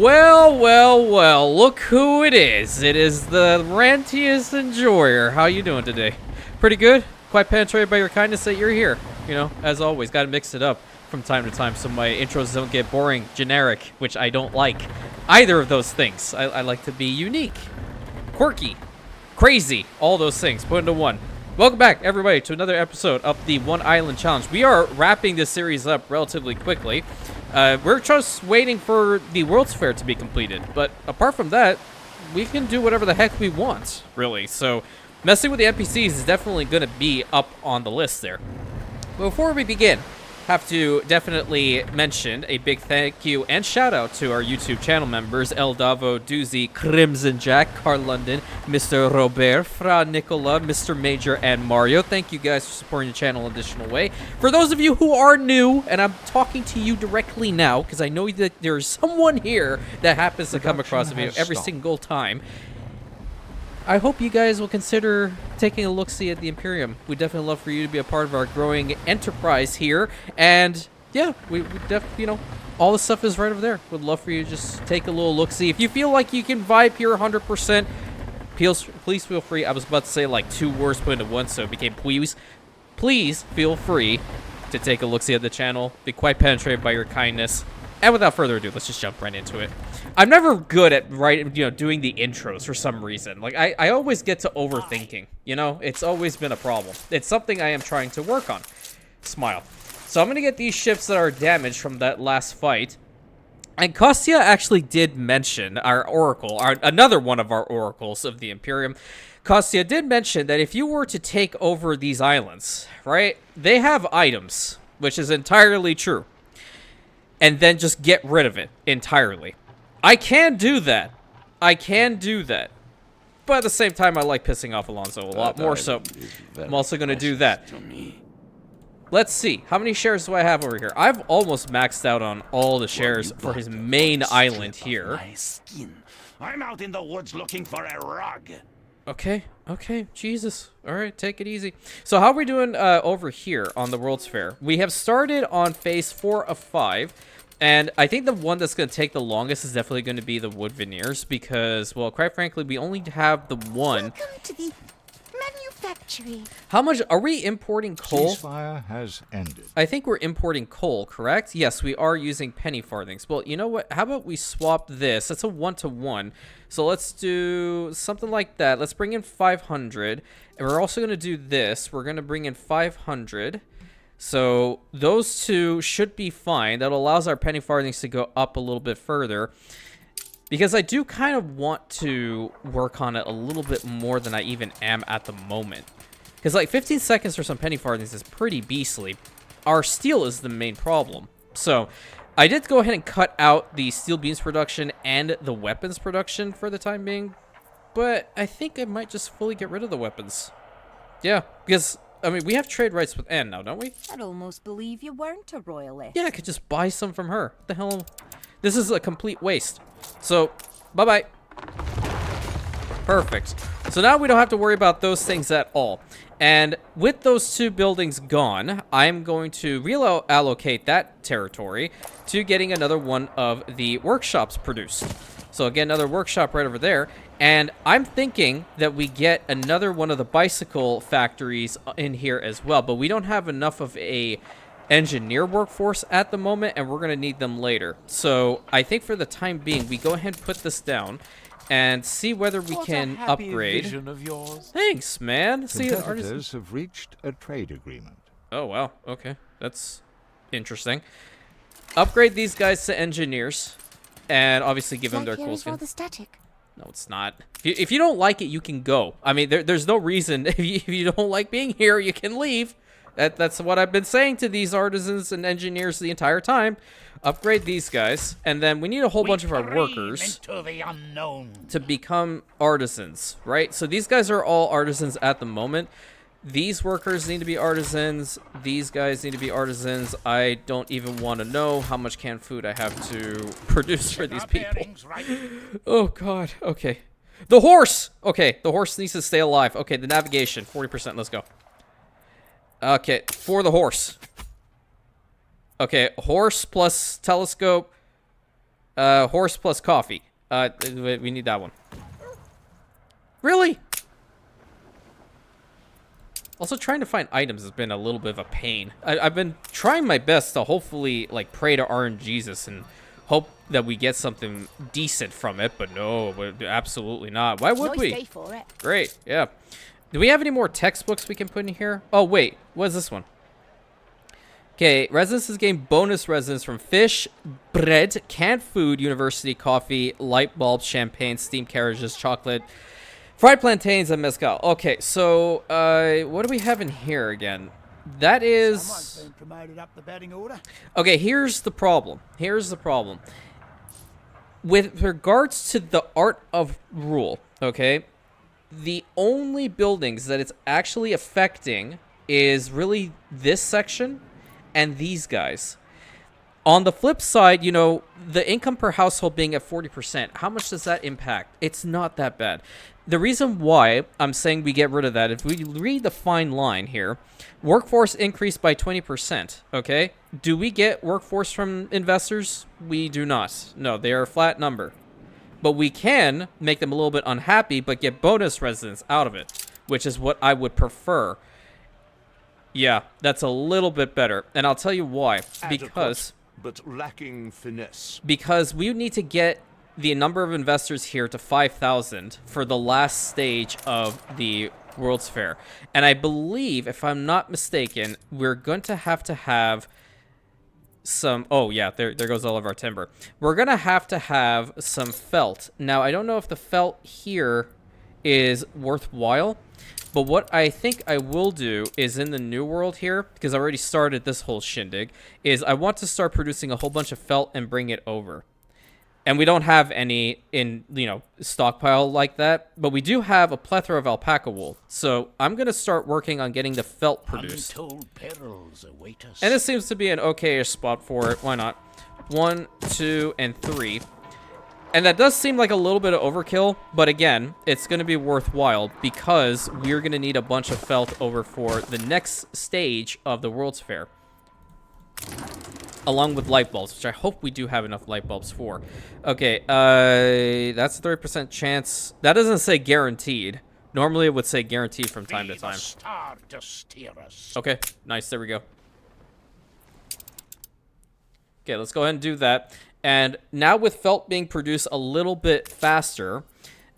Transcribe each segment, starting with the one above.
Well, well, well, look who it is. It is the rantiest enjoyer. How you doing today? Pretty good? Quite penetrated by your kindness that you're here. You know, as always, gotta mix it up from time to time so my intros don't get boring, generic, which I don't like. Either of those things. I like to be unique, quirky, crazy, all those things put into one. Welcome back, everybody, to another episode of the One Island Challenge. We are wrapping this series up relatively quickly. We're just waiting for the World's Fair to be completed, but apart from that, we can do whatever the heck we want, really. So, messing with the NPCs is definitely going to be up on the list there. But before we begin, have to definitely mention a big thank you and shout out to our YouTube channel members, El Davo, Doozy, Crimson Jack, Carl London, Mr. Robert, Fra Nicola, Mr. Major, and Mario. Thank you guys for supporting the channel in an additional way. For those of you who are new, and I'm talking to you directly now, because I know that there's someone here that happens to come across the video every single time, I hope you guys will consider taking a look-see at the Imperium. We'd definitely love for you to be a part of our growing enterprise here. And, yeah, we definitely, you know, all the stuff is right over there. Would love for you to just take a little look-see. If you feel like you can vibe here 100%, please feel free. I was about to say, like, two words put into one, so it became please. Please feel free to take a look-see at the channel. Be quite penetrated by your kindness. And without further ado, let's just jump right into it. I'm never good at doing the intros for some reason. Like, I always get to overthinking, you know? It's always been a problem. It's something I am trying to work on. Smile. So I'm going to get these ships that are damaged from that last fight. And Kostya actually did mention our oracle, another one of our oracles of the Imperium. Kostya did mention that if you were to take over these islands, right, they have items, which is entirely true. And then just get rid of it entirely. I can do that. I can do that. But at the same time, I like pissing off Alonso a lot more, so I'm also going to do that. Let's see. How many shares do I have over here? I've almost maxed out on all the shares for his main island here. I'm out in the woods looking for a rug. Okay, okay, Jesus. All right, take it easy. So how are we doing over here on the World's Fair? We have started on phase 4 of 5, and I think the one that's going to take the longest is definitely going to be the wood veneers because, well, quite frankly, we only have the one. Welcome to the manufacturing. How much are we importing coal? Ceasefire has ended. I think we're importing coal, correct? Yes, we are using penny farthings. Well, you know what? How about we swap this? That's a 1-to-1. So let's do something like that. Let's bring in 500. And we're also going to do this. We're going to bring in 500. So those two should be fine. That allows our penny farthings to go up a little bit further. Because I do kind of want to work on it a little bit more than I even am at the moment. Because like 15 seconds for some penny farthings is pretty beastly. Our steel is the main problem. So I did go ahead and cut out the steel beams production and the weapons production for the time being. But I think I might just fully get rid of the weapons. Yeah, because, I mean, we have trade rights with Anne now, don't we? I'd almost believe you weren't a royalist. Yeah, I could just buy some from her. What the hell? This is a complete waste. So, bye-bye. Perfect. So now we don't have to worry about those things at all. And with those two buildings gone, I'm going to reallocate that territory to getting another one of the workshops produced. So again, another workshop right over there. And I'm thinking that we get another one of the bicycle factories in here as well. But we don't have enough of a engineer workforce at the moment, and we're going to need them later. So I think for the time being, we go ahead and put this down and see whether we can upgrade. Vision of yours. Thanks, man. See, Competitors have reached a trade agreement. oh, wow. Okay. That's interesting. Upgrade these guys to engineers, and obviously give them their cool all skin. the static. No, it's not. If you don't like it, you can go. I mean, there's no reason. If you don't like being here, you can leave. That's what I've been saying to these artisans and engineers the entire time. Upgrade these guys, and then we need a whole bunch of our workers into the unknown to become artisans, right? So these guys are all artisans at the moment. These workers need to be artisans. These guys need to be artisans. I don't even want to know how much canned food I have to produce for these people. Oh, God. Okay. The horse! Okay, the horse needs to stay alive. Okay, the navigation, 40%. Let's go. Okay, for the horse. Okay, horse plus telescope. Horse plus coffee. We need that one. Really? Also, trying to find items has been a little bit of a pain. I've been trying my best to hopefully, like, pray to RNGesus and hope that we get something decent from it, but no, absolutely not. Why would we? Nice day for it. Great, yeah. Do we have any more textbooks we can put in here? Oh, wait. What is this one? Okay, residences gain bonus residence from fish, bread, canned food, university coffee, light bulbs, champagne, steam carriages, chocolate, fried plantains, and mezcal. Okay, so what do we have in here again? That is... Someone's been promoted up the batting order. Okay, here's the problem. Here's the problem. With regards to the art of rule, okay, the only buildings that it's actually affecting is really this section and these guys. On the flip side, you know, the income per household being at 40%, how much does that impact? It's not that bad. The reason why I'm saying we get rid of that, if we read the fine line here, workforce increased by 20%, okay? Do we get workforce from investors? We do not. No, they are a flat number. But we can make them a little bit unhappy, but get bonus residents out of it, which is what I would prefer. Yeah, that's a little bit better. And I'll tell you why. Because... but lacking finesse. Because we need to get the number of investors here to 5,000 for the last stage of the World's Fair. And I believe, if I'm not mistaken, we're going to have some... Oh, yeah, there goes all of our timber. We're going to have some felt. Now, I don't know if the felt here is worthwhile, but what I think I will do is in the New World here, because I already started this whole shindig, is I want to start producing a whole bunch of felt and bring it over. And we don't have any in, you know, stockpile like that, but we do have a plethora of alpaca wool. So I'm going to start working on getting the felt produced. Untold perils await us. And this seems to be an okay-ish spot for it. Why not? 1, 2, and 3. And that does seem like a little bit of overkill, but again, it's going to be worthwhile because we're going to need a bunch of felt over for the next stage of the World's Fair. Along with light bulbs, which I hope we do have enough light bulbs for. Okay, that's a 30% chance. That doesn't say guaranteed. Normally it would say guaranteed from time to time. Star to steer us. Okay, nice, there we go. Okay, let's go ahead and do that. And now with felt being produced a little bit faster,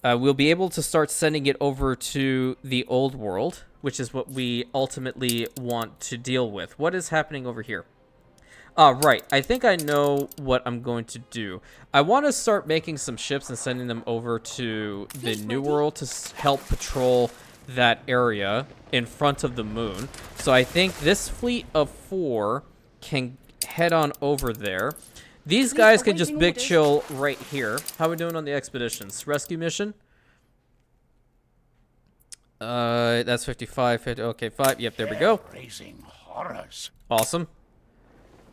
we'll be able to start sending it over to the old world, which is what we ultimately want to deal with. What is happening over here? Right. I think I know what I'm going to do. I want to start making some ships and sending them over to the New World to help patrol that area in front of the moon. So I think this fleet of 4 can head on over there. These guys can just big chill right here. How are we doing on the expeditions? Rescue mission? That's 55, 50, okay, 5. Yep, there we go. Raising horrors. Awesome.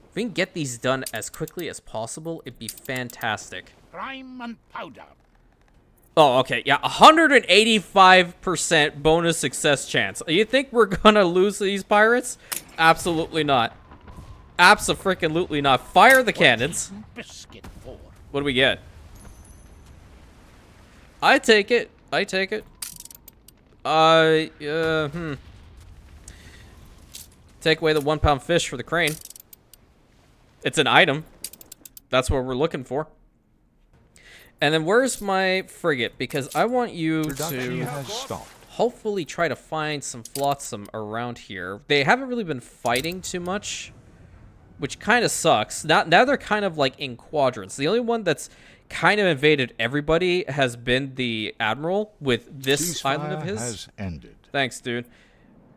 If we can get these done as quickly as possible, it'd be fantastic. Prime and powder. Oh, okay, yeah, 185% bonus success chance. You think we're gonna lose these pirates? Absolutely not. Abso-freaking-lutely not. Fire the cannons. Biscuit for. What do we get? I take it. I take it. Take away the 1 pound fish for the crane. It's an item. That's what we're looking for. And then where's my frigate? Because I want you Production to has stopped. hopefully try to find some flotsam around here. They haven't really been fighting too much, which kind of sucks. Now they're kind of like in quadrants. The only one that's kind of invaded everybody has been the Admiral with this island of Ceasefire his. has ended. Thanks, dude.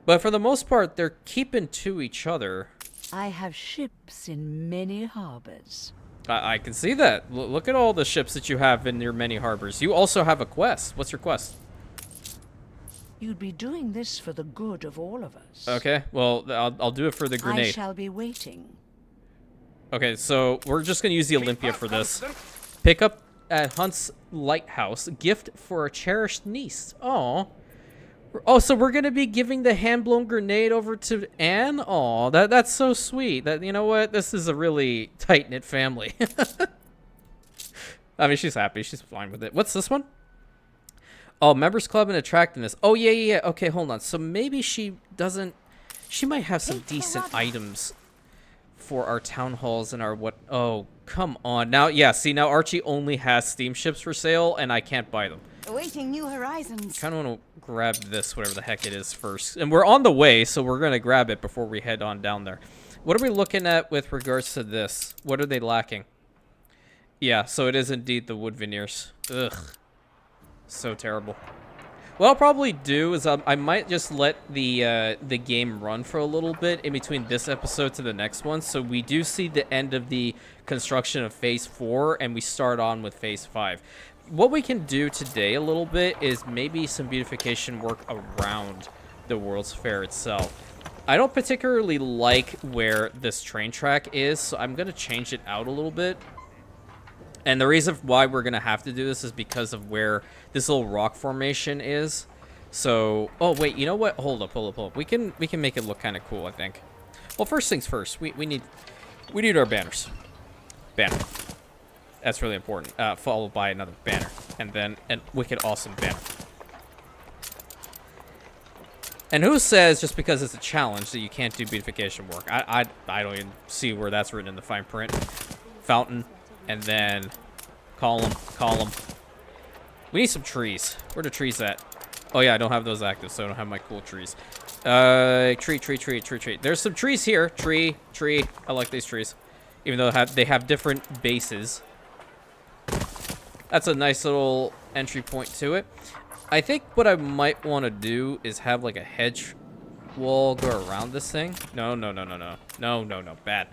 But for the most part, they're keeping to each other. I have ships in many harbors. I can see that. Look at all the ships that you have in your many harbors. You also have a quest. What's your quest? You'd be doing this for the good of all of us. Okay, well, I'll do it for the I grenade. shall be waiting. Okay, so we're just going to use the Olympia for this. Pick up at Hunt's Lighthouse. Gift for a cherished niece. Aw. Oh, so we're going to be giving the hand-blown grenade over to Anne? Aw, that's so sweet. That, you know what? This is a really tight-knit family. I mean, she's happy. She's fine with it. What's this one? Oh, members club and attractiveness. Oh, yeah. Okay, hold on. So maybe she doesn't... She might have some decent items for our town halls and our what... Oh, come on. Now, yeah, see, now Archie only has steamships for sale, and I can't buy them. Awaiting new horizons. Kind of want to grab this, whatever the heck it is, first. And we're on the way, so we're going to grab it before we head on down there. What are we looking at with regards to this? What are they lacking? Yeah, so it is indeed the wood veneers. Ugh. So terrible. What I'll probably do is I might just let the game run for a little bit in between this episode to the next one, so we do see the end of the construction of Phase 4, and we start on with Phase 5. What we can do today a little bit is maybe some beautification work around the World's Fair itself. I don't particularly like where this train track is, so I'm going to change it out a little bit. And the reason why we're going to have to do this is because of where this little rock formation is. So, oh wait, you know what? Hold up. We can make it look kind of cool, I think. Well, first things first, we need our banners. Banner. That's really important. Followed by another banner, and then a wicked awesome banner. And who says just because it's a challenge that you can't do beautification work? I don't even see where that's written in the fine print. Fountain. And then column. We need some trees. Where are the trees at? Oh yeah, I don't have those active, so I don't have my cool trees. Tree. There's some trees here. Tree. I like these trees. Even though they have different bases. That's a nice little entry point to it. I think what I might want to do is have like a hedge wall go around this thing. No. Bad.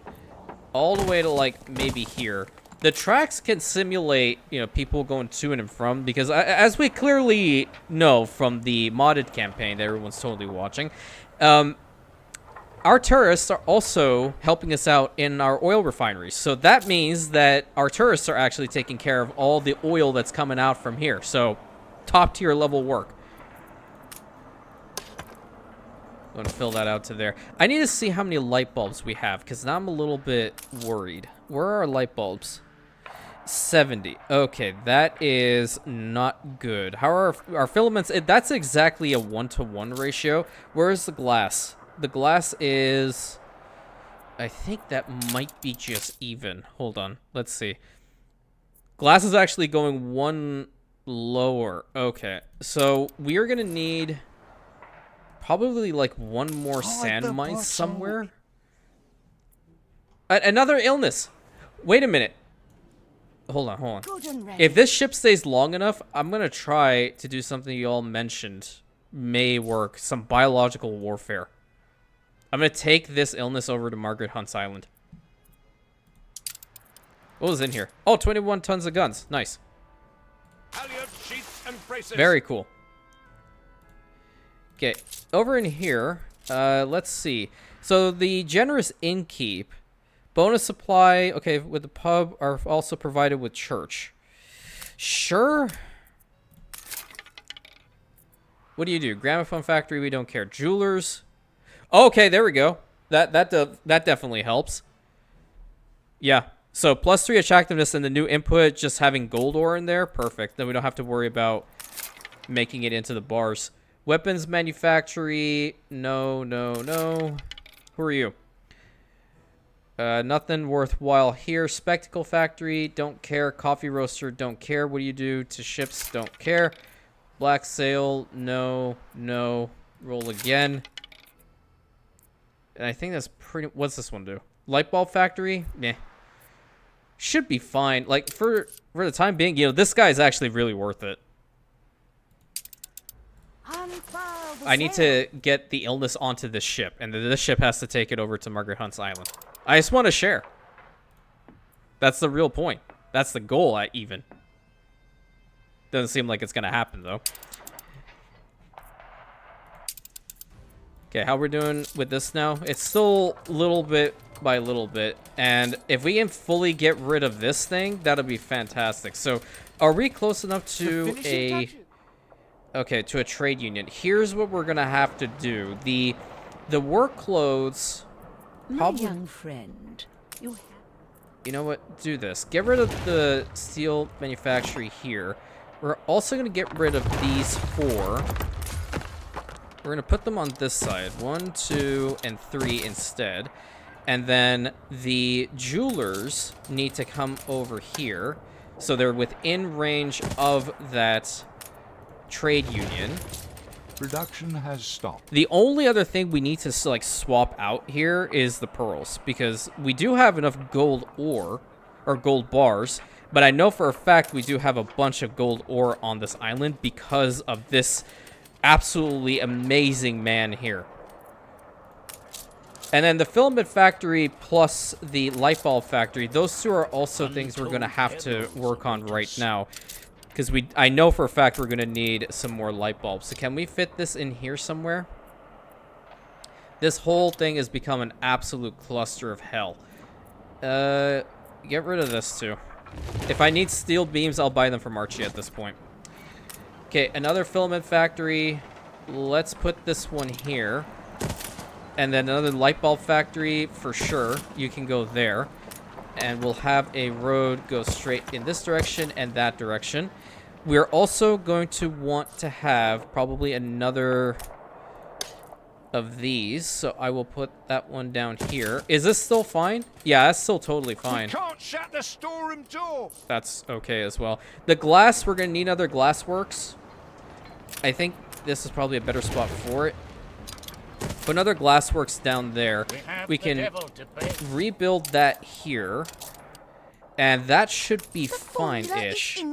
All the way to like maybe here. The tracks can simulate, you know, people going to and from, because as we clearly know from the modded campaign that everyone's totally watching, our tourists are also helping us out in our oil refineries. So that means that our tourists are actually taking care of all the oil that's coming out from here. So top tier level work. I'm going to fill that out to there. I need to see how many light bulbs we have, because now I'm a little bit worried. Where are our light bulbs? 70. Okay, that is not good. How are our filaments? That's exactly a 1-to-1 ratio. Where is the glass? The glass is... I think that might be just even. Hold on. Let's see. Glass is actually going one lower. Okay, so we are going to need probably like one more sand mine somewhere. Another illness. Wait a minute. Hold on. If this ship stays long enough, I'm going to try to do something you all mentioned may work. Some biological warfare. I'm going to take this illness over to Margaret Hunt's Island. What was in here? Oh, 21 tons of guns. Nice. Halyards, sheaths, and braces. Very cool. Okay, over in here, let's see. So the generous innkeep. Bonus supply, okay, with the pub are also provided with church. Sure. What do you do? Gramophone factory, we don't care. Jewelers. Okay, there we go. That definitely helps. Yeah. So +3 attractiveness and the new input, just having gold ore in there, perfect. Then we don't have to worry about making it into the bars. Weapons manufactory, no. Who are you? Nothing worthwhile here. Spectacle factory, don't care. Coffee roaster, don't care. What do you do to ships? Don't care. Black sail, no. Roll again. And I think that's pretty... What's this one do? Light bulb factory? Meh. Should be fine. Like, for the time being, you know, this guy is actually really worth it. I need to get the illness onto this ship, and this ship has to take it over to Margaret Hunt's Island. I just want to share. That's the real point. That's the goal, even. Doesn't seem like it's going to happen, though. Okay, how we're doing with this now? It's still little bit by little bit. And if we can fully get rid of this thing, that'll be fantastic. So, are we close enough to a... Okay, to a trade union. Here's what we're going to have to do. The workloads... My young friend, you You know what? Do this. Get rid of the steel manufactory here. We're also going to get rid of these 4. We're going to put them on this side. 1, 2, and 3 instead. And then the jewelers need to come over here. So they're within range of that trade union. Production has stopped. The only other thing we need to like swap out here is the pearls, because we do have enough gold ore or gold bars, but I know for a fact we do have a bunch of gold ore on this island because of this absolutely amazing man here. And then the filament factory plus the light bulb factory, those 2 are also things we're going to have to work on right now. Because I know for a fact we're going to need some more light bulbs. So can we fit this in here somewhere? This whole thing has become an absolute cluster of hell. Get rid of this too. If I need steel beams, I'll buy them from Archie at this point. Okay, another filament factory. Let's put this one here. And then another light bulb factory for sure. You can go there. And we'll have a road go straight in this direction and that direction. We're also going to want to have probably another of these. So I will put that one down here. Is this still fine? Yeah, that's still totally fine. Can't shut the storeroom door. That's okay as well. The glass, we're going to need other glass works. I think this is probably a better spot for it. Put another glassworks down there. We can rebuild that here. And that should be fine-ish.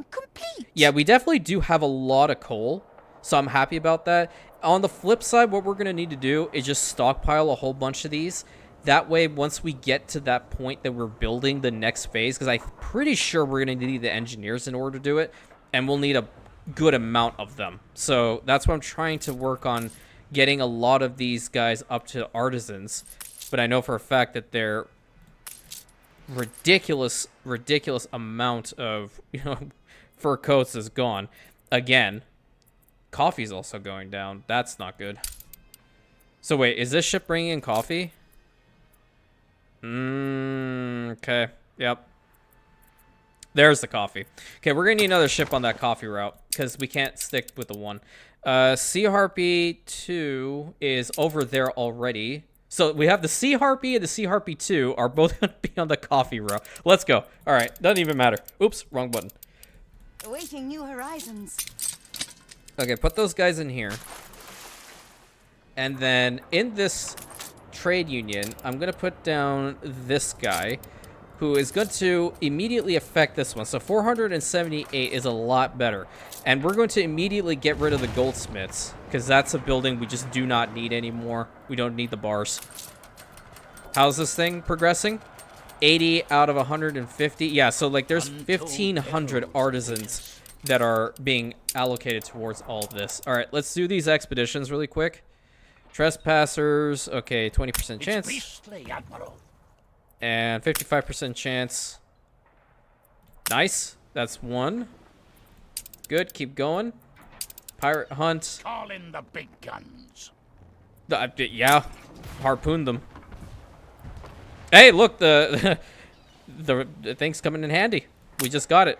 Yeah, we definitely do have a lot of coal. So I'm happy about that. On the flip side, what we're going to need to do is just stockpile a whole bunch of these. That way, once we get to that point that we're building the next phase, because I'm pretty sure we're going to need the engineers in order to do it. And we'll need a good amount of them. So that's what I'm trying to work on. Getting a lot of these guys up to artisans, but I know for a fact that they're ridiculous amount of, fur coats is gone. Again, coffee's also going down. That's not good. So wait, is this ship bringing in coffee? Okay. Yep. There's the coffee. Okay, we're gonna need another ship on that coffee route because we can't stick with the one. Sea Harpy 2 is over there already. So we have the Sea Harpy and the Sea Harpy 2 are both going to be on the coffee row. Let's go. All right, doesn't even matter. Oops, wrong button. Awaiting new horizons. Okay, put those guys in here. And then in this trade union, I'm going to put down this guy who is going to immediately affect this one. So 478 is a lot better. And we're going to immediately get rid of the goldsmiths because that's a building we just do not need anymore. We don't need the bars. How's this thing progressing? 80 out of 150. Yeah, so like there's 1,500 artisans that are being allocated towards all of this. All right, let's do these expeditions really quick. Trespassers, okay, 20% chance. Beastly, Admiral. And 55% chance. Nice. That's one. Good. Keep going. Pirate hunt. Call in the big guns. Yeah. Harpoon them. Hey, look. The thing's coming in handy. We just got it.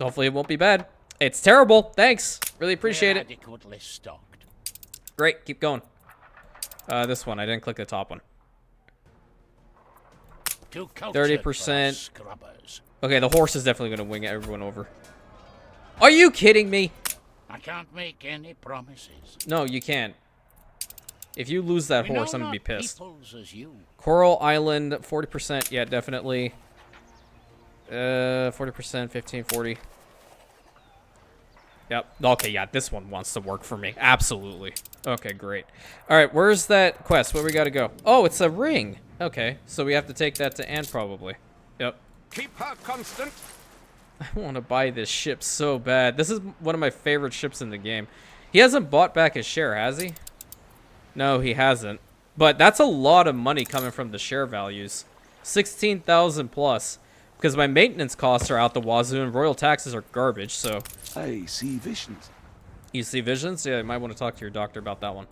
Hopefully it won't be bad. It's terrible. Thanks. Really appreciate it. Adequately stocked. Great. Keep going. This one. I didn't click the top one. 30%. Okay, the horse is definitely going to wing everyone over. Are you kidding me? I can't make any promises. No, you can't. If you lose that horse, I'm going to be pissed. As you. Coral Island, 40%. Yeah, definitely. 40%, 15, 40. Yep. Okay, yeah, this one wants to work for me. Absolutely. Okay, great. All right, where's that quest? Where we got to go? Oh, it's a ring. Okay, so we have to take that to Anne probably. Yep. Keep her constant. I want to buy this ship so bad. This is one of my favorite ships in the game. He hasn't bought back his share, has he? No, he hasn't. But that's a lot of money coming from the share values. 16,000 plus. Because my maintenance costs are out the wazoo and royal taxes are garbage, so... I see visions. You see visions? Yeah, you might want to talk to your doctor about that one.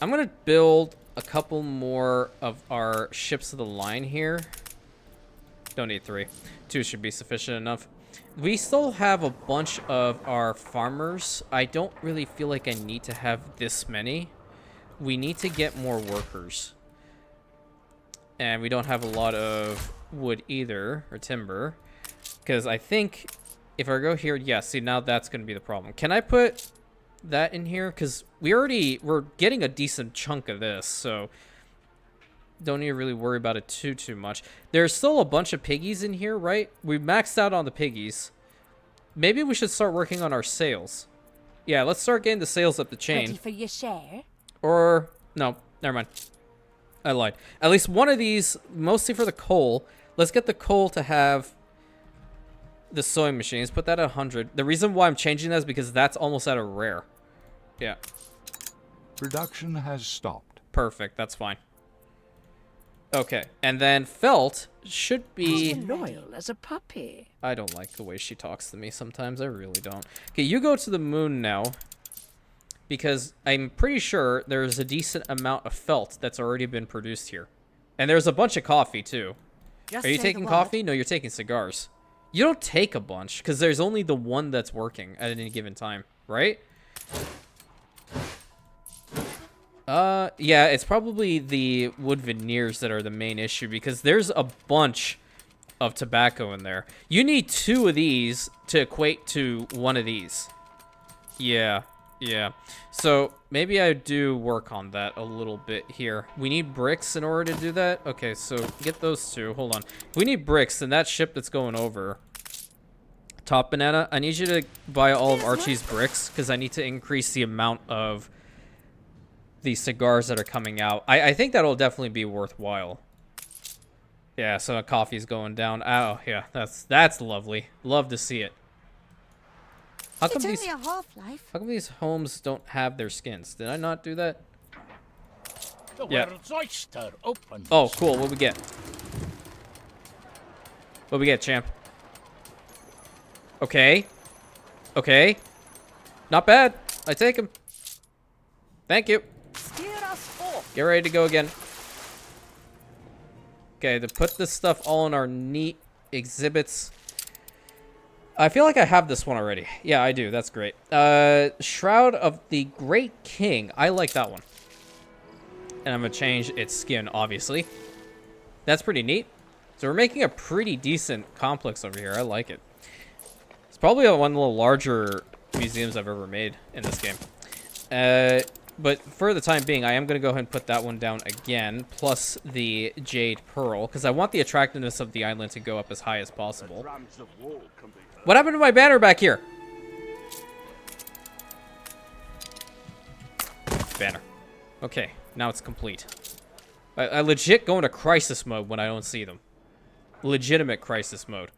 I'm going to build a couple more of our ships of the line here. Don't need 3. 2 should be sufficient enough. We still have a bunch of our farmers. I don't really feel like I need to have this many. We need to get more workers. And we don't have a lot of wood either, or timber. Because I think if I go here, yeah, see, now that's going to be the problem. Can I put that in here? Because we're getting a decent chunk of this, so don't need to really worry about it too much. There's still a bunch of piggies in here, right? We maxed out on the piggies. Maybe we should start working on our sales. Yeah, let's start getting the sales up the chain. Ready for your share? Or, no, never mind. I lied. At least one of these, mostly for the coal. Let's get the coal to have the sewing machines. Put that at 100. The reason why I'm changing that is because that's almost at a rare. Yeah. Production has stopped. Perfect. That's fine. Okay. And then felt should be... Loyal as a puppy. I don't like the way she talks to me sometimes. I really don't. Okay, you go to the moon now. Because I'm pretty sure there's a decent amount of felt that's already been produced here. And there's a bunch of coffee, too. Just Are you say taking the coffee? No, you're taking cigars. You don't take a bunch, because there's only the one that's working at any given time, right? Yeah, it's probably the wood veneers that are the main issue, because there's a bunch of tobacco in there. You need 2 of these to equate to 1 of these. Yeah. Yeah, so maybe I do work on that a little bit here. We need bricks in order to do that. Okay, so get those 2. Hold on. We need bricks, and that ship that's going over. Top Banana, I need you to buy all of Archie's bricks, because I need to increase the amount of the cigars that are coming out. I think that'll definitely be worthwhile. Yeah, so coffee's going down. Oh, yeah, that's lovely. Love to see it. How come It's only a half-life. How come these homes don't have their skins? Did I not do that? The Yeah. world's oyster opens. Oh, cool. What we get? What we get, champ? Okay. Okay. Not bad. I take him. Thank you. Steer us forth. Get ready to go again. Okay, to put this stuff all in our neat exhibits. I feel like I have this one already. Yeah, I do. That's great. Shroud of the Great King. I like that one. And I'm going to change its skin, obviously. That's pretty neat. So we're making a pretty decent complex over here. I like it. It's probably one of the larger museums I've ever made in this game. But for the time being, I am going to go ahead and put that one down again, plus the Jade Pearl, because I want the attractiveness of the island to go up as high as possible. What happened to my banner back here? Banner. Okay, now it's complete. I legit go into crisis mode when I don't see them. Legitimate crisis mode.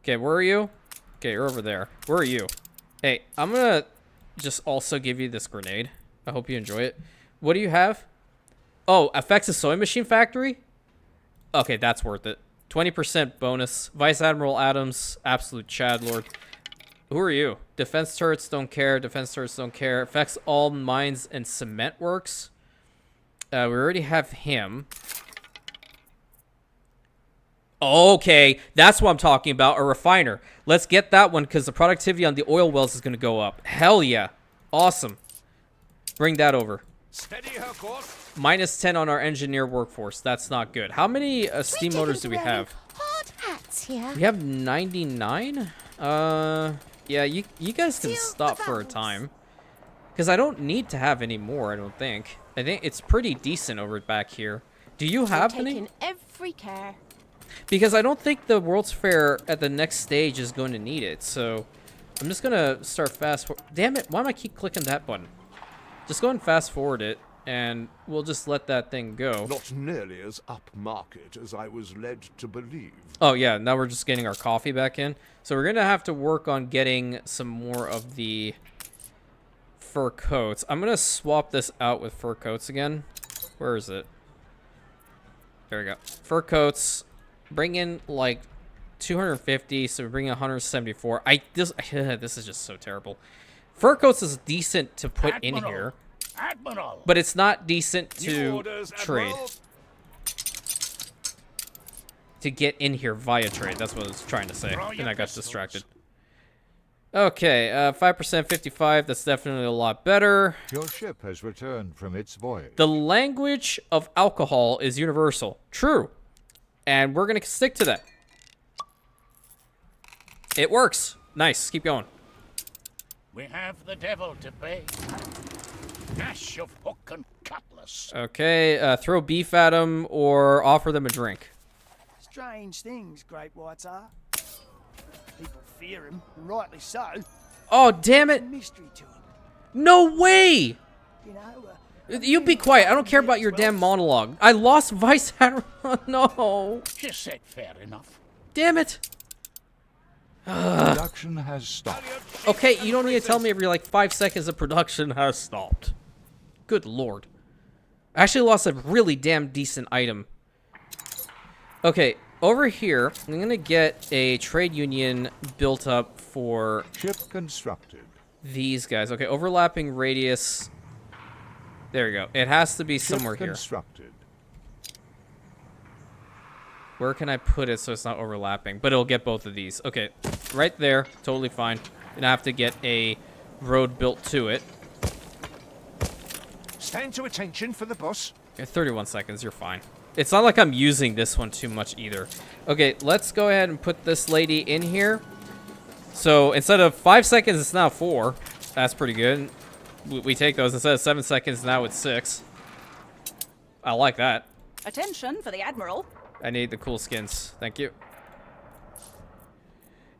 Okay, where are you? Okay, you're over there. Where are you? Hey, I'm gonna just also give you this grenade. I hope you enjoy it. What do you have? Oh, affects a sewing machine factory? Okay, that's worth it. 20% bonus. Vice Admiral Adams, absolute Chad Lord. Who are you? Defense turrets don't care. Defense turrets don't care. Affects all mines and cement works. We already have him. Okay, that's what I'm talking about. A refiner. Let's get that one because the productivity on the oil wells is going to go up. Hell yeah. Awesome. Bring that over. Steady her course. Minus 10 on our engineer workforce. That's not good. How many steam motors do we have? Hard hats here. We have 99? Yeah, you guys can Seal stop the for a valves. time. Because I don't need to have any more, I don't think. I think it's pretty decent over back here. Do you have any? Taking every care. Because I don't think the World's Fair at the next stage is going to need it. So I'm just going to start fast forward. Damn it, why am I keep clicking that button? Just go and fast forward it. And we'll just let that thing go. Not nearly as upmarket as I was led to believe. Oh, yeah. Now we're just getting our coffee back in. So we're going to have to work on getting some more of the fur coats. I'm going to swap this out with fur coats again. Where is it? There we go. Fur coats. Bring in, like, 250. So we bring in 174. This is just so terrible. Fur coats is decent to put in here. Admiral. But it's not decent New to orders, trade. Admiral. to get in here via trade. That's what I was trying to say, Draw and your I got pistols. distracted. Okay, 5%, 55. That's definitely a lot better. Your ship has returned from its voyage. The language of alcohol is universal. True. And we're going to stick to that. It works. Nice. Keep going. We have the devil to pay. Ash of hook and cutlass. Okay, throw beef at them or offer them a drink. Strange things great whites are. People fear him, and rightly so. Oh, damn it. Mystery to him. No way. You know, You be quiet. I don't care about your damn monologue. I lost Vice Admiral. No. You said fair enough. Damn it. Production has stopped. Okay, you don't need to tell me every like 5 seconds of production has stopped. Good lord. I actually lost a really damn decent item. Okay, over here, I'm gonna get a trade union built up for Ship constructed. these guys. Okay, overlapping radius. There we go. It has to be somewhere Ship here. constructed. Where can I put it so it's not overlapping? But it'll get both of these. Okay, right there. Totally fine. And I have to get a road built to it. Stand to attention for the boss. Okay, 31 seconds. You're fine. It's not like I'm using this one too much either. Okay, let's go ahead and put this lady in here. So instead of 5 seconds, it's now 4. That's pretty good. We take those. Instead of 7 seconds, now it's 6. I like that. Attention for the Admiral. I need the cool skins. Thank you.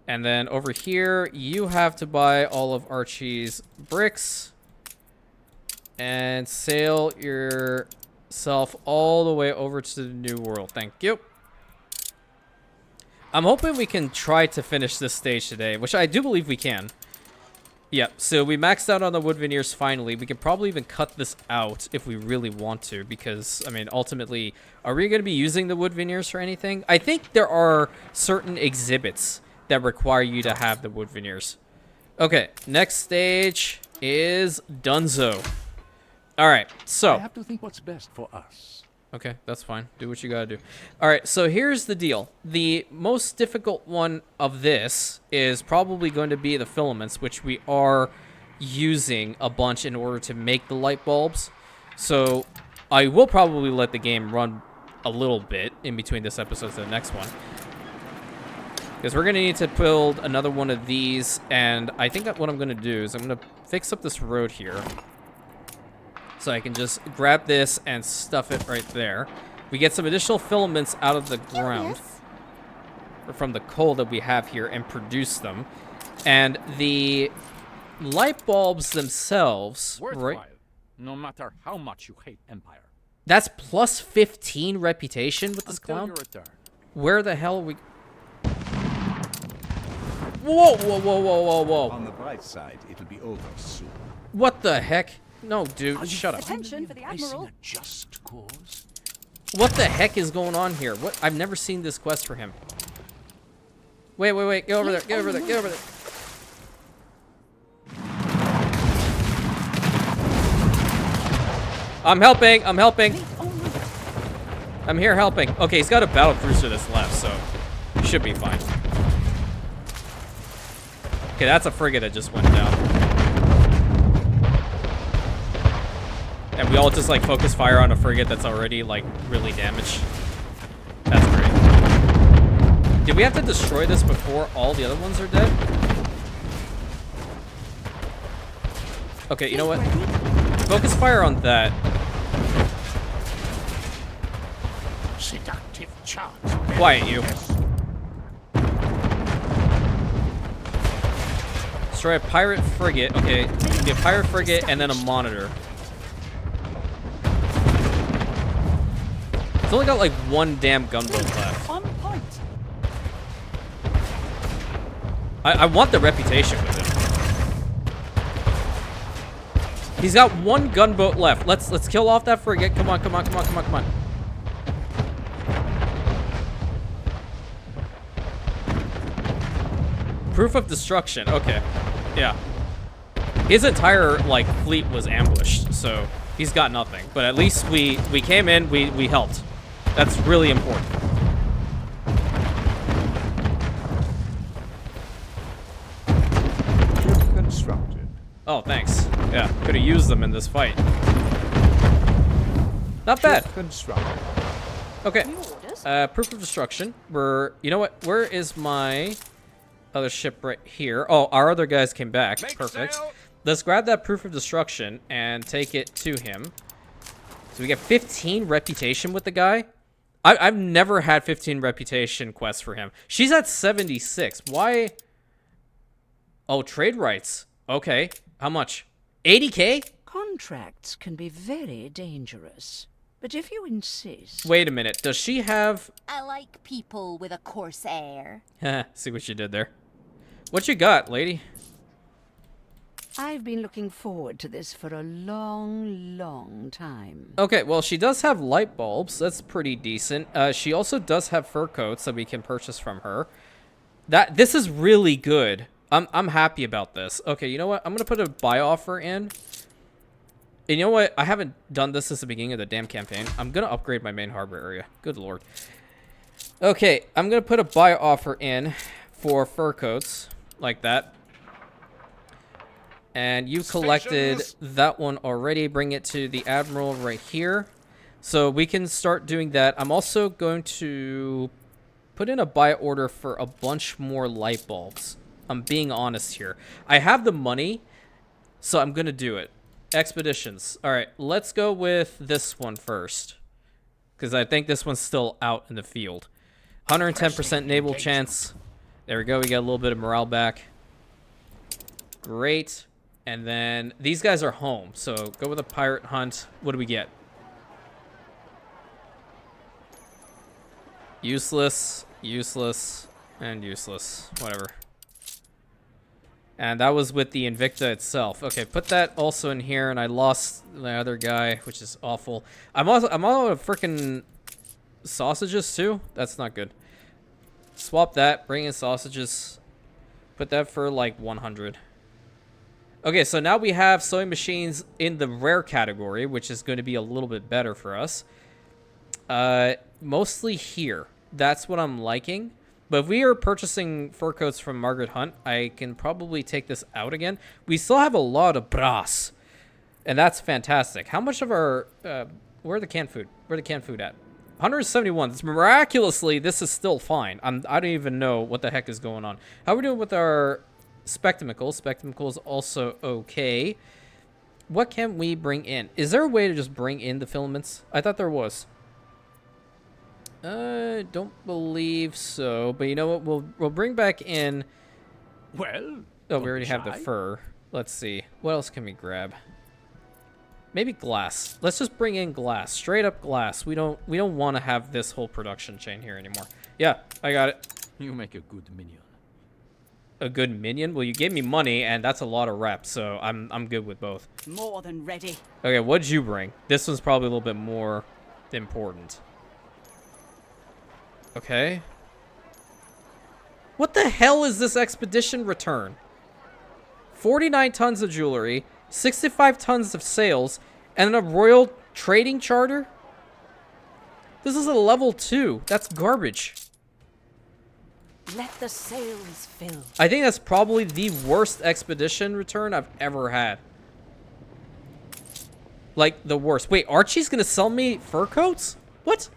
And then over here, you have to buy all of Archie's bricks. And sail yourself all the way over to the New World. Thank you. I'm hoping we can try to finish this stage today, which I do believe we can. Yep, so we maxed out on the wood veneers finally. We can probably even cut this out if we really want to, because, I mean, ultimately, are we going to be using the wood veneers for anything? I think there are certain exhibits that require you to have the wood veneers. Okay, next stage is Dunzo. All right, so... I have to think what's best for us. Okay, that's fine. Do what you gotta do. All right, so here's the deal. The most difficult one of this is probably going to be the filaments, which we are using a bunch in order to make the light bulbs. So I will probably let the game run a little bit in between this episode to the next one, because we're gonna need to build another one of these. And I think that what I'm gonna do is I'm gonna fix up this road here. So I can just grab this and stuff it right there. We get some additional filaments out of the ground, or from the coal that we have here, and produce them. And the light bulbs themselves, Worthwhile, right? no matter how much you hate Empire. That's plus 15 reputation with this Until clown. you return. Where the hell are we? Whoa, whoa, whoa, whoa, whoa, whoa. On the bright side, it'll be over soon. What the heck? No, dude, shut up. Attention for the Admiral. A just cause. What the heck is going on here? What? I've never seen this quest for him. Wait, wait, wait. Get over there. Get over there. Get over there. I'm helping. I'm helping. I'm here helping. Okay, he's got a battle cruiser that's left, so should be fine. Okay, that's a frigate that just went down. And we all just like focus fire on a frigate that's already like really damaged. That's great. Did we have to destroy this before all the other ones are dead? Okay, you know what? Focus fire on that. Seductive chart. Quiet, you. Destroy a pirate frigate. Okay, be a pirate frigate and then a monitor. It's only got like one damn gunboat left. On point. I want the reputation with him. He's got one gunboat left. Let's kill off that frigate. Come on, come on, come on, come on, come on. Proof of destruction. Okay. Yeah. His entire like fleet was ambushed, so he's got nothing. But at least we came in, we helped. That's really important. constructed. Oh, thanks. Yeah, could have used them in this fight. Not bad. Ship constructed. Okay. New orders? Proof of destruction. You know what? Where is my other ship right here? Oh, our other guys came back. Perfect. Let's grab that proof of destruction and take it to him. So we get 15 reputation with the guy. I've never had 15 reputation quests for him. She's at 76. Why? Oh, trade rights. Okay. How much? 80K? Contracts can be very dangerous. But if you insist... Wait a minute. Does she have... I like people with a coarse air. See what you did there. What you got, lady? I've been looking forward to this for a long, long time. Okay, well, she does have light bulbs. That's pretty decent. She also does have fur coats that we can purchase from her. This is really good. I'm happy about this. Okay, you know what? I'm going to put a buy offer in. And you know what? I haven't done this since the beginning of the damn campaign. I'm going to upgrade my main harbor area. Good lord. Okay, I'm going to put a buy offer in for fur coats like that. And you collected that one already. Bring it to the Admiral right here. So we can start doing that. I'm also going to put in a buy order for a bunch more light bulbs. I'm being honest here. I have the money, so I'm going to do it. Expeditions. All right, let's go with this one first, because I think this one's still out in the field. 110% naval chance. There we go. We got a little bit of morale back. Great. And then these guys are home, so go with a pirate hunt. What do we get? Useless, useless, and useless. Whatever. And that was with the Invicta itself. Okay, put that also in here, and I lost the other guy, which is awful. I'm all out of freaking sausages too. That's not good. Swap that. Bring in sausages. Put that for like 100. Okay, so now we have sewing machines in the rare category, which is going to be a little bit better for us. Mostly here. That's what I'm liking. But if we are purchasing fur coats from Margaret Hunt, I can probably take this out again. We still have a lot of brass, and that's fantastic. How much of our... where are the canned food? Where are the canned food at? 171. It's miraculously, this is still fine. I don't even know what the heck is going on. How are we doing with our... Spectacles. Spectacles also okay. What can we bring in? Is there a way to just bring in the filaments? I thought there was. Don't believe so. But you know what? We'll bring back in. Well. Oh, we already have the fur. Let's see. What else can we grab? Maybe glass. Let's just bring in glass. Straight up glass. We don't want to have this whole production chain here anymore. Yeah, I got it. You make a good minion. A good minion? Well, you gave me money, and that's a lot of reps, so I'm good with both. More than ready. Okay, what'd you bring? This one's probably a little bit more important. Okay. What the hell is this expedition return? 49 tons of jewelry, 65 tons of sails, and a royal trading charter? This is a level 2. That's garbage. Let the sails fill. I think that's probably the worst expedition return I've ever had. Like, the worst. Wait, Archie's gonna sell me fur coats? What?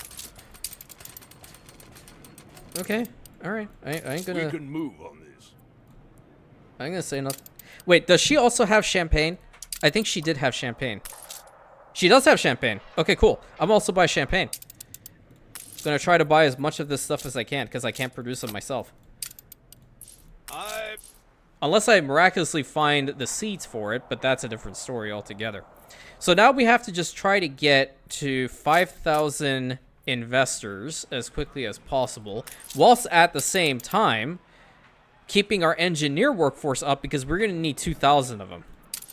Okay, alright. I ain't gonna... We can move on this. I ain't gonna say nothing. Wait, does she also have champagne? I think she did have champagne. She does have champagne. Okay, cool. I'm also buy champagne. Gonna try to buy as much of this stuff as I can, because I can't produce them myself. Unless I miraculously find the seeds for it, but that's a different story altogether. So now we have to just try to get to 5,000 investors as quickly as possible, whilst at the same time keeping our engineer workforce up, because we're gonna need 2,000 of them.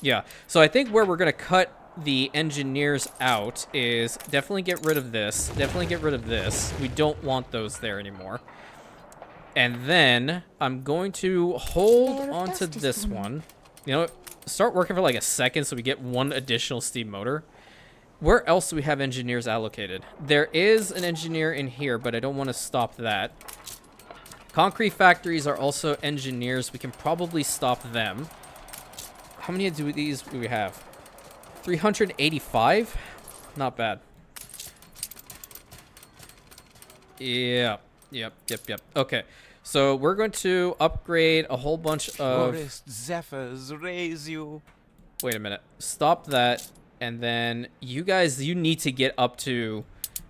Yeah, so I think where we're gonna cut the engineers out is definitely get rid of this. Definitely get rid of this. We don't want those there anymore. And then I'm going to hold on to this one. You know, start working for like a second so we get one additional steam motor. Where else do we have engineers allocated? There is an engineer in here, but I don't want to stop that. Concrete factories are also engineers. We can probably stop them. How many of these do we have? 385? Not bad. Yeah. Yep. Okay. So we're going to upgrade a whole bunch of... Forest zephyrs raise you. Wait a minute. Stop that. And then you guys, you need to get up to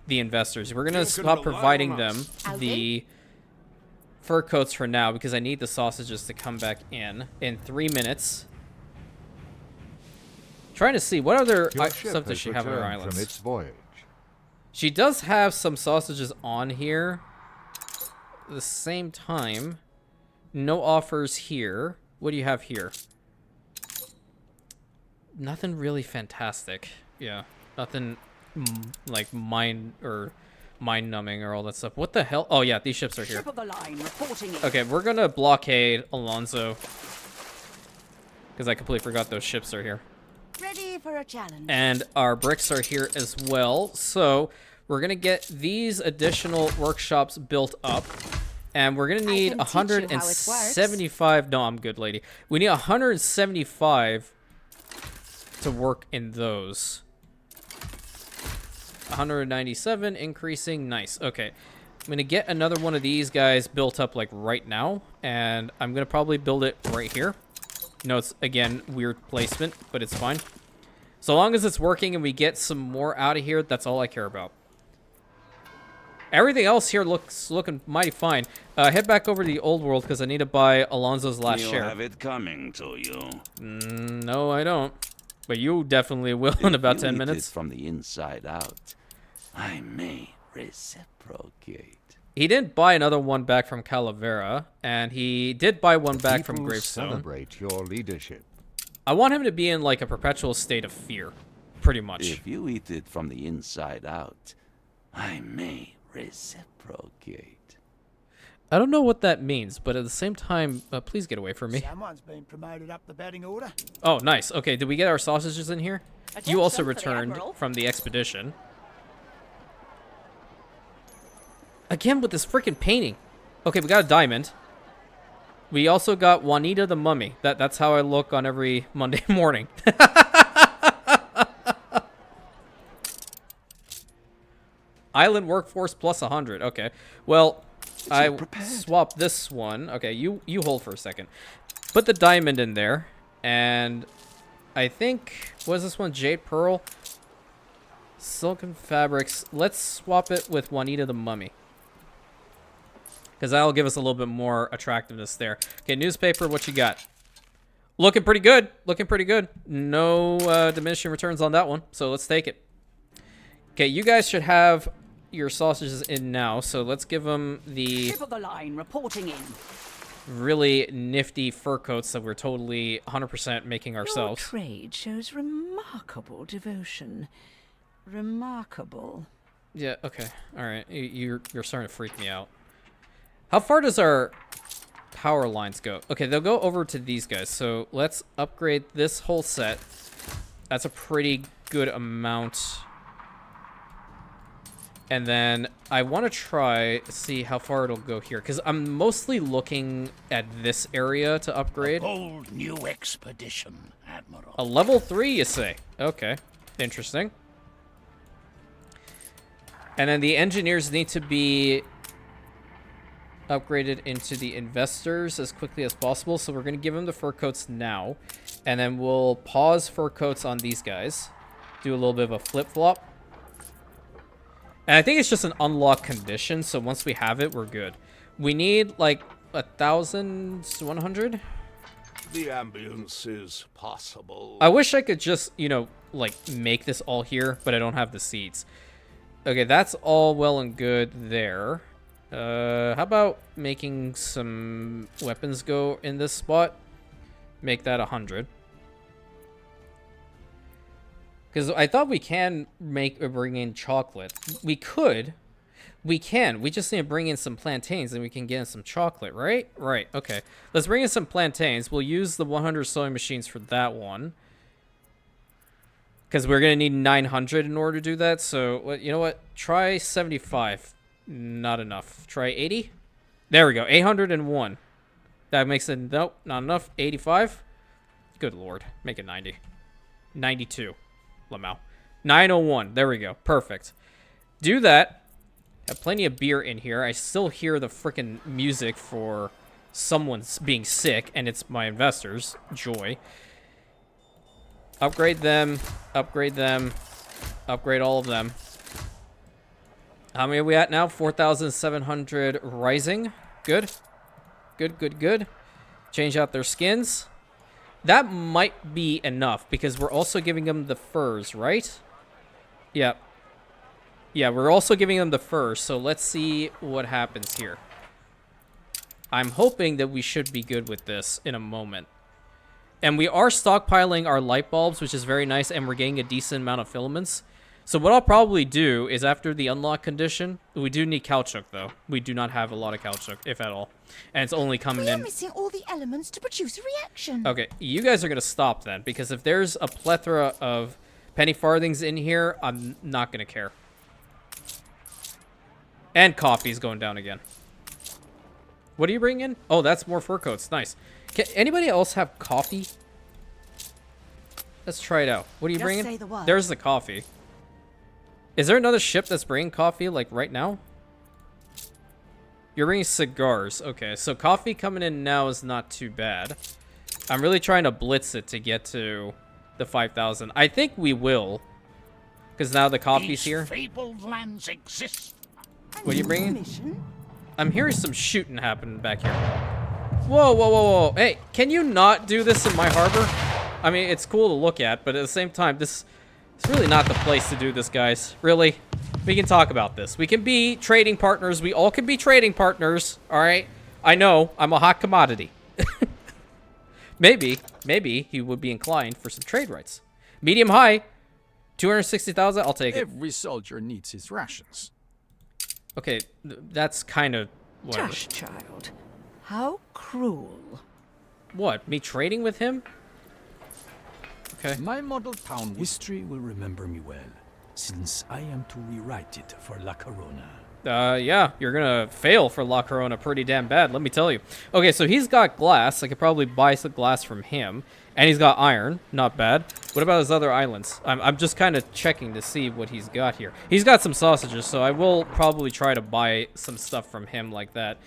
the investors. We're going to stop providing them the fur coats for now because I need the sausages to come back in 3 minutes. Trying to see what other stuff does she have on her islands. From its voyage. She does have some sausages on here. At the same time, no offers here. What do you have here? Nothing really fantastic. Yeah, nothing like mind-numbing or all that stuff. What the hell? Oh yeah, these ships are here. Ship of the line reporting in. Okay, we're gonna blockade Alonso because I completely forgot those ships are here. Ready for a challenge. And our bricks are here as well. So we're going to get these additional workshops built up. And we're going to need 175. No, I'm good, lady. We need 175 to work in those. 197 increasing. Nice. Okay. I'm going to get another one of these guys built up like right now. And I'm going to probably build it right here. No, it's, again, weird placement, but it's fine. So long as it's working and we get some more out of here, that's all I care about. Everything else here looking mighty fine. Head back over to the old world because I need to buy Alonso's last share. You have it coming to you. No, I don't. But you definitely will in about 10 minutes. It from the inside out, I may reciprocate. He didn't buy another one back from Calavera, and he did buy one back from Gravestone. Celebrate your leadership. I want him to be in like a perpetual state of fear, pretty much. If you eat it from the inside out, I may reciprocate. I don't know what that means, but at the same time, please get away from me. Someone's been promoted up the batting order. Oh, nice. Okay, did we get our sausages in here? Attention You also for the returned Admiral. from the expedition. Again with this freaking painting. Okay, we got a diamond. We also got Juanita the Mummy. That's how I look on every Monday morning. Island workforce plus 100. Okay. Well, I swap this one. Okay, you hold for a second. Put the diamond in there. And I think, what is this one? Jade Pearl? Silken fabrics. Let's swap it with Juanita the Mummy. Because that'll give us a little bit more attractiveness there. Okay, newspaper, what you got? Looking pretty good. Looking pretty good. No diminishing returns on that one, so let's take it. Okay, you guys should have your sausages in now, so let's give them the Ship of the line reporting in. really nifty fur coats that we're totally 100% making ourselves. Your trade shows remarkable devotion. Remarkable. Yeah, okay. All right, you're starting to freak me out. How far does our power lines go? Okay, they'll go over to these guys. So let's upgrade this whole set. That's a pretty good amount. And then I want to try see how far it'll go here. Because I'm mostly looking at this area to upgrade. A bold new expedition, Admiral. A level 3, you say? Okay, interesting. And then the engineers need to be upgraded into the investors as quickly as possible. So we're going to give them the fur coats now. And then we'll pause fur coats on these guys. Do a little bit of a flip-flop. And I think it's just an unlock condition. So once we have it, we're good. We need like 1,100. The ambience is possible. I wish I could just, you know, like make this all here, but I don't have the seats. Okay, that's all well and good there. How about making some weapons go in this spot? Make that 100. Because I thought we can bring in chocolate. We could. We can. We just need to bring in some plantains and we can get in some chocolate, right? Right, okay. Let's bring in some plantains. We'll use the 100 sewing machines for that one. Because we're going to need 900 in order to do that. So, you know what? Try 75. Not enough. Try 80. There we go. 801. That makes it... Nope, not enough. 85. Good lord. Make it 90. 92. Lamau. 901. There we go. Perfect. Do that. Have plenty of beer in here. I still hear the frickin' music for someone's being sick, and it's my investors. Joy. Upgrade them. Upgrade them. Upgrade all of them. How many are we at now? 4,700 rising. Good. Good, good, good. Change out their skins. That might be enough, because we're also giving them the furs, right? Yep. Yeah, we're also giving them the furs, so let's see what happens here. I'm hoping that we should be good with this in a moment. And we are stockpiling our light bulbs, which is very nice, and we're getting a decent amount of filaments. So what I'll probably do is after the unlock condition, we do need caoutchouc, though. We do not have a lot of caoutchouc, if at all. And it's only coming in... We're missing all the elements to produce a reaction. Okay, you guys are going to stop then, because if there's a plethora of penny farthings in here, I'm not going to care. And coffee's going down again. What are you bringing in? Oh, that's more fur coats. Nice. Can anybody else have coffee? Let's try it out. What are you bringing? Say the word. There's the coffee. Is there another ship that's bringing coffee, like, right now? You're bringing cigars. Okay, so coffee coming in now is not too bad. I'm really trying to blitz it to get to the 5,000. I think we will. Because now the coffee's here. Fabled lands exist. What are you bringing? I'm hearing some shooting happening back here. Whoa, whoa, whoa, whoa. Hey, can you not do this in my harbor? I mean, it's cool to look at, but at the same time, this is really not the place to do this, guys. Really? We can talk about this. We can be trading partners. We all can be trading partners, all right? I know. I'm a hot commodity. Maybe he would be inclined for some trade rights. Medium high, 260,000. I'll take it. Every soldier needs his rations. Okay, that's kind of whatever. Tush, child. How cruel. What, me trading with him? Okay. My model town history will remember me well, since I am to rewrite it for La Corona. Yeah, you're gonna fail for La Corona pretty damn bad, let me tell you. Okay, so he's got glass. I could probably buy some glass from him. And he's got iron. Not bad. What about his other islands? I'm just kind of checking to see what he's got here. He's got some sausages, so I will probably try to buy some stuff from him like that.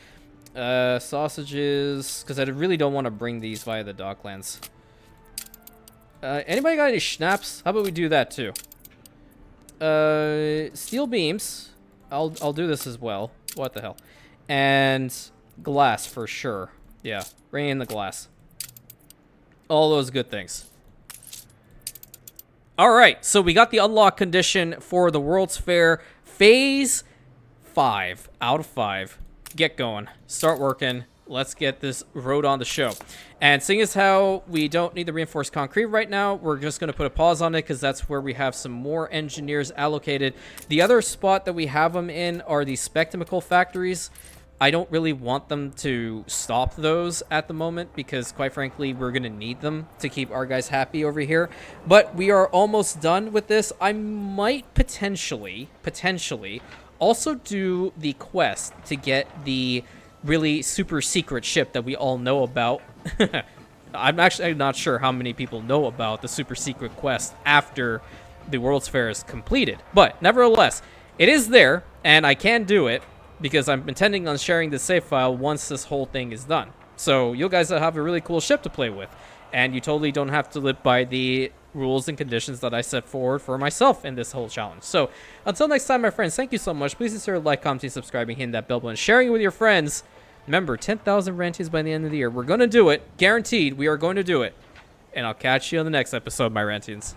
Sausages, because I really don't want to bring these via the docklands. Anybody got any schnapps? How about we do that too? Steel beams. I'll do this as well. What the hell? And glass for sure. Yeah, bring in the glass. All those good things. All right, so we got the unlock condition for the World's Fair. Phase 5 out of 5. Get going. Start working. Let's get this road on the show. And seeing as how we don't need the reinforced concrete right now, we're just going to put a pause on it because that's where we have some more engineers allocated. The other spot that we have them in are the spectacle factories. I don't really want them to stop those at the moment because, quite frankly, we're going to need them to keep our guys happy over here. But we are almost done with this. I might potentially also do the quest to get the really super secret ship that we all know about. I'm actually not sure how many people know about the super secret quest after the World's Fair is completed. But nevertheless, it is there, and I can do it, because I'm intending on sharing the save file once this whole thing is done. So you guys have a really cool ship to play with, and you totally don't have to live by the rules and conditions that I set forward for myself in this whole challenge. So until next time, my friends, thank you so much. Please consider like, commenting, subscribing, hitting that bell button, sharing it with your friends. Remember, 10,000 Rantians by the end of the year. We're going to do it. Guaranteed, we are going to do it. And I'll catch you on the next episode, my Rantians.